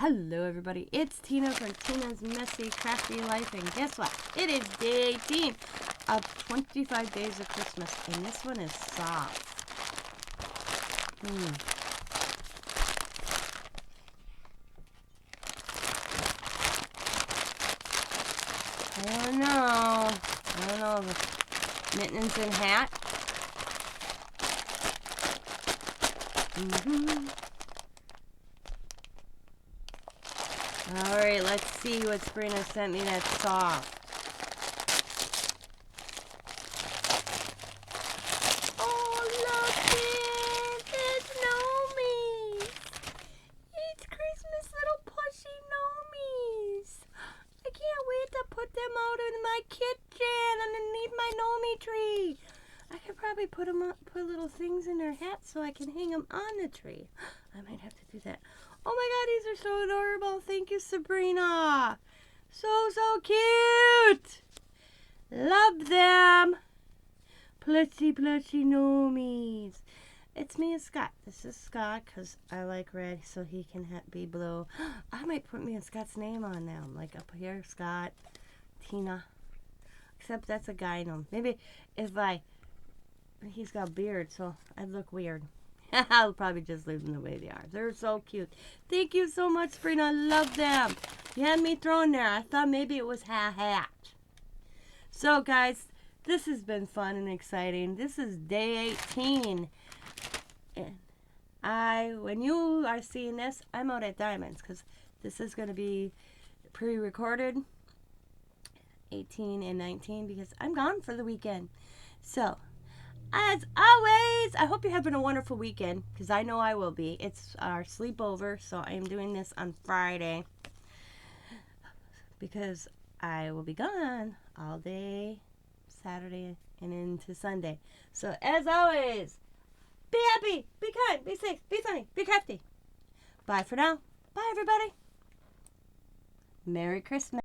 Hello everybody, it's Tina from Tina's Messy Crafty Life, and guess what? It is day 18 of 25 days of Christmas, and this one is soft. I don't know, the mittens and hat. Alright, let's see what Sabrina sent me that's soft. Oh, look it! It's Gnomies! It's Christmas little plushy Gnomies! I can't wait to put them out in my kitchen underneath my Gnomie tree. I could probably put little things in their hats so I can hang them on the tree. I might have to do that. Oh my god, these are so adorable. Thank you, Sabrina. So cute. Love them. Plushy Gnomies. It's me and Scott. This is Scott because I like red so he can be blue. I might put me and Scott's name on them. Like up here, Scott, Tina. Except that's a guy gnome. Maybe if he's got a beard, so I'd look weird. I'll probably just leave them the way they are. They're so cute. Thank you so much, Sabrina. I love them. You had me thrown there. I thought maybe it was hat. So, guys, this has been fun and exciting. This is day 18. And when you are seeing this, I'm out at Diamonds because this is going to be pre-recorded 18 and 19 because I'm gone for the weekend. So, as always, I hope you're having a wonderful weekend, because I know I will be. It's our sleepover, so I am doing this on Friday, because I will be gone all day, Saturday, and into Sunday. So, as always, be happy, be kind, be safe, be funny, be crafty. Bye for now. Bye, everybody. Merry Christmas.